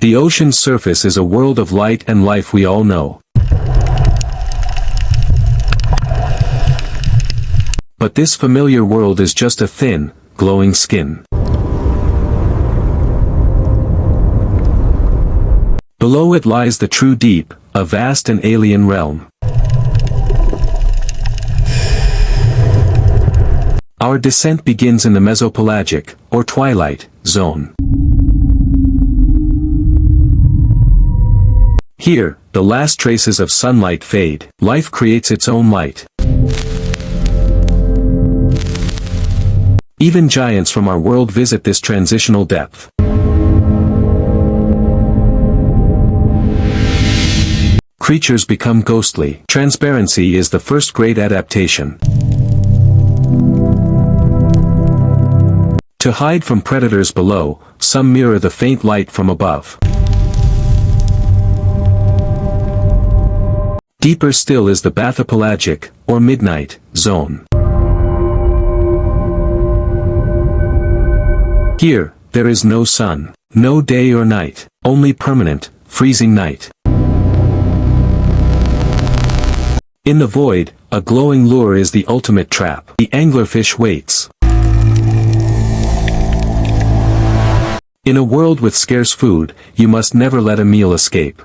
The ocean's surface is a world of light and life we all know. But this familiar world is just a thin, glowing skin. Below it lies the true deep, a vast and alien realm. Our descent begins in the mesopelagic, or twilight, zone. Here, the last traces of sunlight fade, life creates its own light. Even giants from our world visit this transitional depth. Creatures become ghostly. Transparency is the first great adaptation. To hide from predators below, some mirror the faint light from above. Deeper still is the bathypelagic, or midnight, zone. Here, there is no sun, no day or night, only permanent, freezing night. In the void, a glowing lure is the ultimate trap. The anglerfish waits. In a world with scarce food, you must never let a meal escape.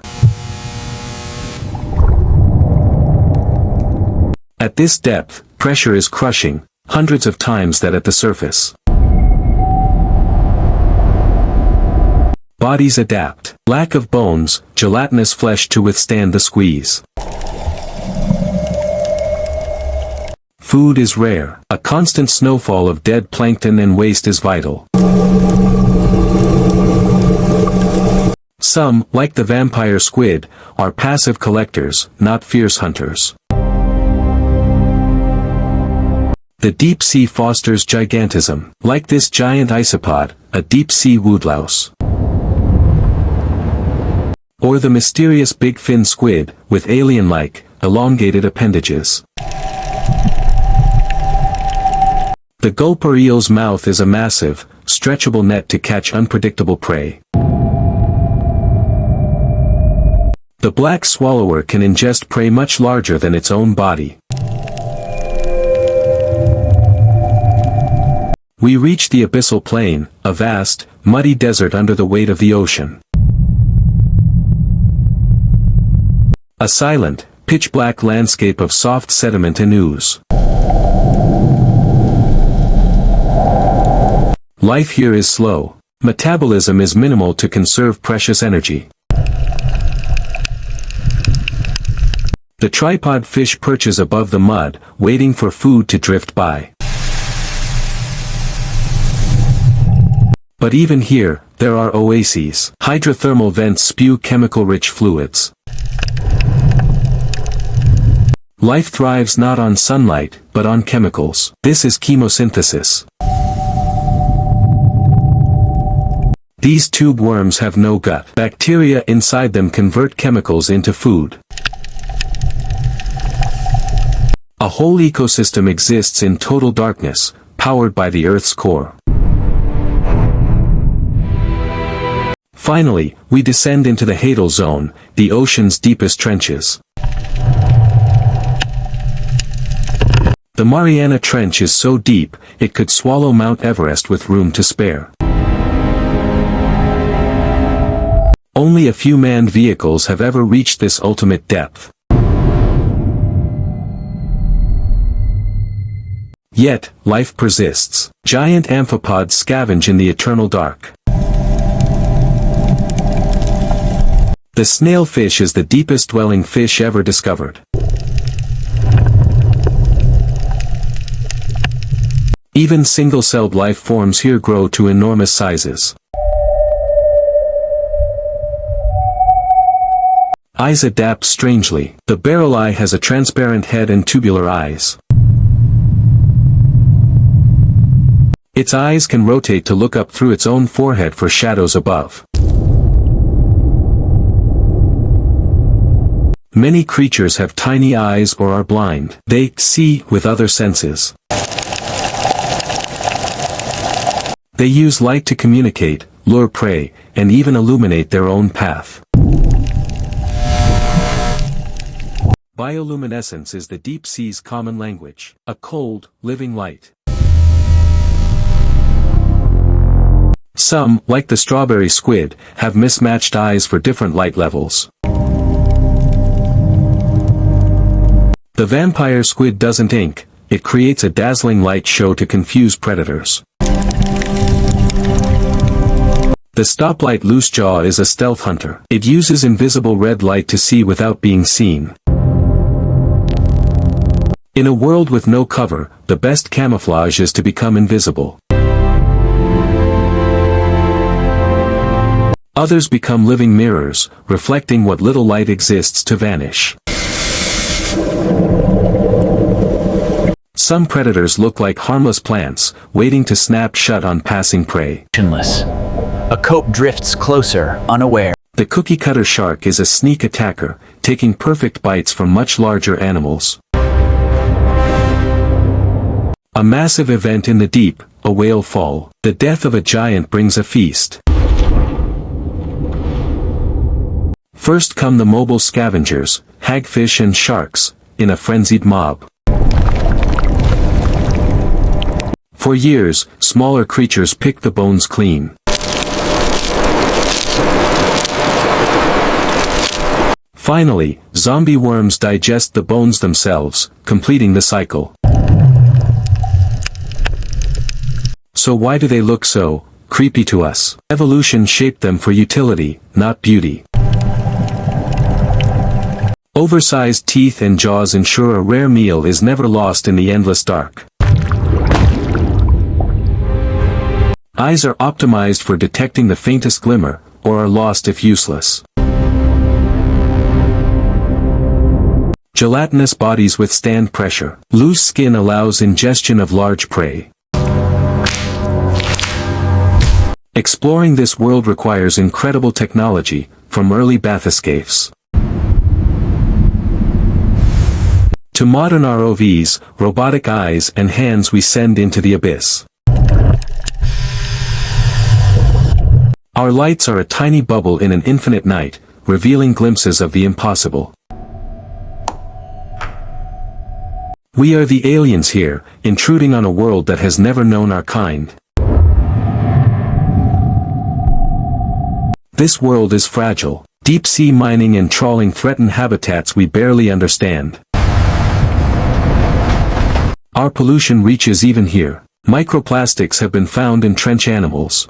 At this depth, pressure is crushing, hundreds of times that at the surface. Bodies adapt. Lack of bones, gelatinous flesh to withstand the squeeze. Food is rare. A constant snowfall of dead plankton and waste is vital. Some, like the vampire squid, are passive collectors, not fierce hunters. The deep sea fosters gigantism, like this giant isopod, a deep-sea woodlouse. Or the mysterious big-fin squid, with alien-like, elongated appendages. The gulper eel's mouth is a massive, stretchable net to catch unpredictable prey. The black swallower can ingest prey much larger than its own body. We reach the abyssal plain, a vast, muddy desert under the weight of the ocean. A silent, pitch-black landscape of soft sediment and ooze. Life here is slow. Metabolism is minimal to conserve precious energy. The tripod fish perches above the mud, waiting for food to drift by. But even here, there are oases. Hydrothermal vents spew chemical-rich fluids. Life thrives not on sunlight, but on chemicals. This is chemosynthesis. These tube worms have no gut. Bacteria inside them convert chemicals into food. A whole ecosystem exists in total darkness, powered by the Earth's core. Finally, we descend into the Hadal Zone, the ocean's deepest trenches. The Mariana Trench is so deep, it could swallow Mount Everest with room to spare. Only a few manned vehicles have ever reached this ultimate depth. Yet, life persists. Giant amphipods scavenge in the eternal dark. The snailfish is the deepest dwelling fish ever discovered. Even single-celled life forms here grow to enormous sizes. Eyes adapt strangely. The barrel eye has a transparent head and tubular eyes. Its eyes can rotate to look up through its own forehead for shadows above. Many creatures have tiny eyes or are blind. They see with other senses. They use light to communicate, lure prey, and even illuminate their own path. Bioluminescence is the deep sea's common language, a cold, living light. Some, like the strawberry squid, have mismatched eyes for different light levels. The vampire squid doesn't ink, it creates a dazzling light show to confuse predators. The stoplight loosejaw is a stealth hunter. It uses invisible red light to see without being seen. In a world with no cover, the best camouflage is to become invisible. Others become living mirrors, reflecting what little light exists to vanish. Some predators look like harmless plants, waiting to snap shut on passing prey. A cope drifts closer, unaware. The cookie-cutter shark is a sneak attacker, taking perfect bites from much larger animals. A massive event in the deep, a whale fall. The death of a giant brings a feast. First come the mobile scavengers, hagfish and sharks, in a frenzied mob. For years, smaller creatures pick the bones clean. Finally, zombie worms digest the bones themselves, completing the cycle. So why do they look so creepy to us? Evolution shaped them for utility, not beauty. Oversized teeth and jaws ensure a rare meal is never lost in the endless dark. Eyes are optimized for detecting the faintest glimmer, or are lost if useless. Gelatinous bodies withstand pressure. Loose skin allows ingestion of large prey. Exploring this world requires incredible technology, from early bathyscaphs to modern ROVs, robotic eyes and hands we send into the abyss. Our lights are a tiny bubble in an infinite night, revealing glimpses of the impossible. We are the aliens here, intruding on a world that has never known our kind. This world is fragile. Deep-sea mining and trawling threaten habitats we barely understand. Our pollution reaches even here. Microplastics have been found in trench animals.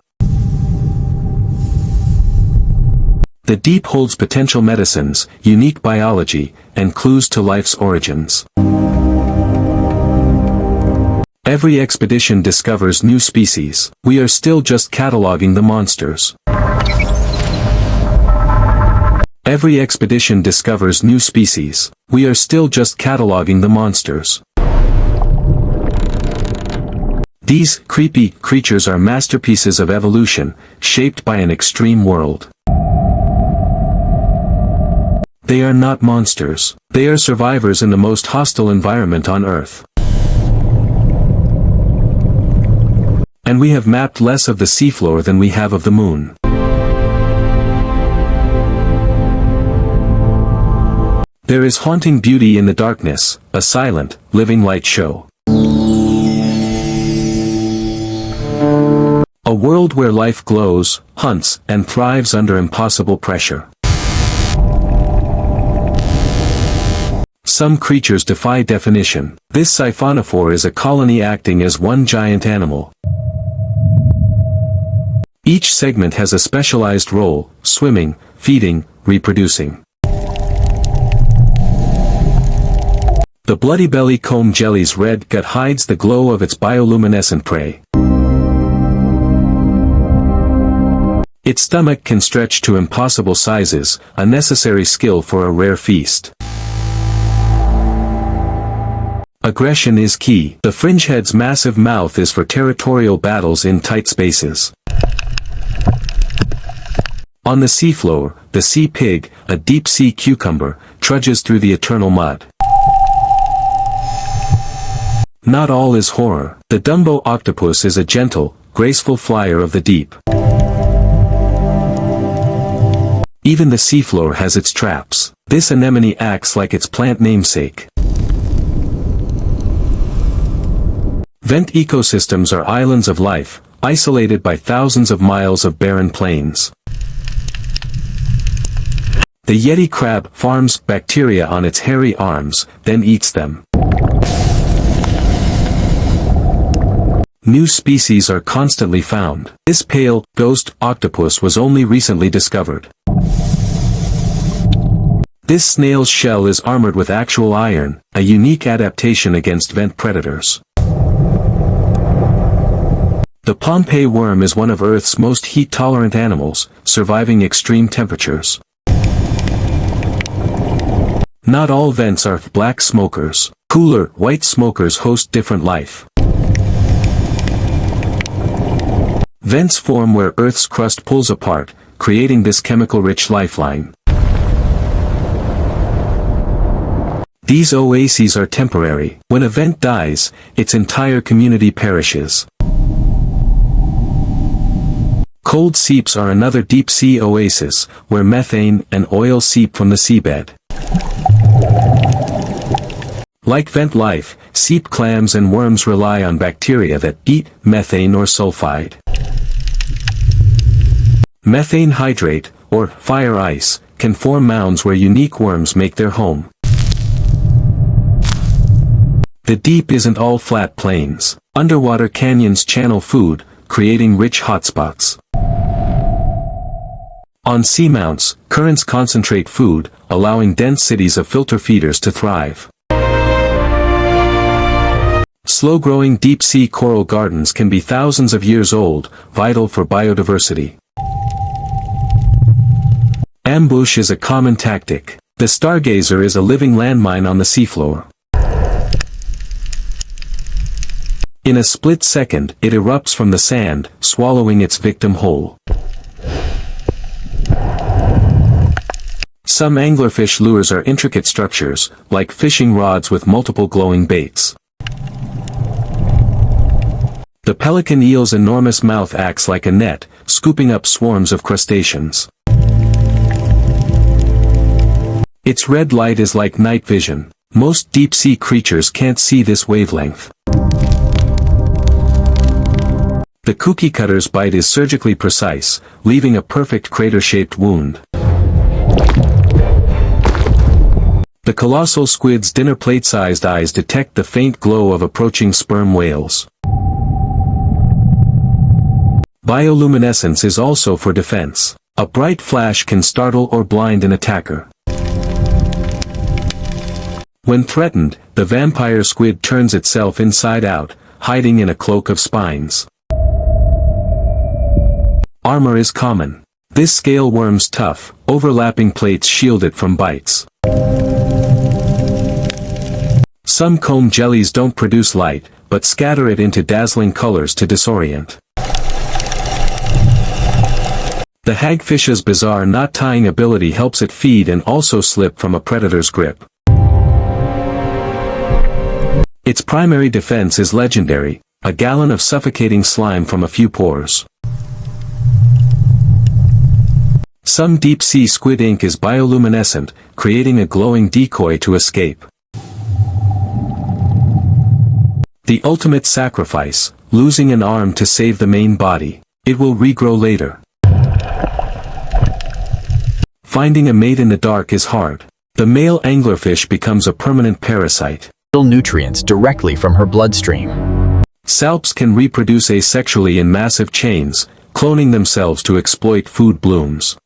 The deep holds potential medicines, unique biology, and clues to life's origins. Every expedition discovers new species. We are still just cataloging the monsters. Every expedition discovers new species. We are still just cataloging the monsters. These creepy creatures are masterpieces of evolution, shaped by an extreme world. They are not monsters. They are survivors in the most hostile environment on Earth. And we have mapped less of the seafloor than we have of the moon. There is haunting beauty in the darkness, a silent, living light show. A world where life glows, hunts, and thrives under impossible pressure. Some creatures defy definition. This siphonophore is a colony acting as one giant animal. Each segment has a specialized role: swimming, feeding, reproducing. The bloody belly comb jelly's red gut hides the glow of its bioluminescent prey. Its stomach can stretch to impossible sizes, a necessary skill for a rare feast. Aggression is key. The fringehead's massive mouth is for territorial battles in tight spaces. On the seafloor, the sea pig, a deep-sea cucumber, trudges through the eternal mud. Not all is horror. The Dumbo octopus is a gentle, graceful flyer of the deep. Even the seafloor has its traps. This anemone acts like its plant namesake. Vent ecosystems are islands of life, isolated by thousands of miles of barren plains. The Yeti crab farms bacteria on its hairy arms, then eats them. New species are constantly found. This pale, ghost octopus was only recently discovered. This snail's shell is armored with actual iron, a unique adaptation against vent predators. The Pompeii worm is one of Earth's most heat-tolerant animals, surviving extreme temperatures. Not all vents are black smokers. Cooler, white smokers host different life. Vents form where Earth's crust pulls apart, creating this chemical-rich lifeline. These oases are temporary. When a vent dies, its entire community perishes. Cold seeps are another deep-sea oasis, where methane and oil seep from the seabed. Like vent life, seep clams and worms rely on bacteria that eat methane or sulfide. Methane hydrate, or fire ice, can form mounds where unique worms make their home. The deep isn't all flat plains. Underwater canyons channel food, creating rich hotspots. On seamounts, currents concentrate food, allowing dense cities of filter feeders to thrive. Slow-growing deep-sea coral gardens can be thousands of years old, vital for biodiversity. Ambush is a common tactic. The stargazer is a living landmine on the seafloor. In a split second, it erupts from the sand, swallowing its victim whole. Some anglerfish lures are intricate structures, like fishing rods with multiple glowing baits. The pelican eel's enormous mouth acts like a net, scooping up swarms of crustaceans. Its red light is like night vision. Most deep-sea creatures can't see this wavelength. The cookie cutter's bite is surgically precise, leaving a perfect crater-shaped wound. The colossal squid's dinner plate-sized eyes detect the faint glow of approaching sperm whales. Bioluminescence is also for defense. A bright flash can startle or blind an attacker. When threatened, the vampire squid turns itself inside out, hiding in a cloak of spines. Armor is common. This scale worm's tough, overlapping plates shield it from bites. Some comb jellies don't produce light, but scatter it into dazzling colors to disorient. The hagfish's bizarre knot-tying ability helps it feed and also slip from a predator's grip. Its primary defense is legendary, a gallon of suffocating slime from a few pores. Some deep-sea squid ink is bioluminescent, creating a glowing decoy to escape. The ultimate sacrifice, losing an arm to save the main body. It will regrow later. Finding a mate in the dark is hard. The male anglerfish becomes a permanent parasite. Nutrients directly from her bloodstream. Salps can reproduce asexually in massive chains, cloning themselves to exploit food blooms.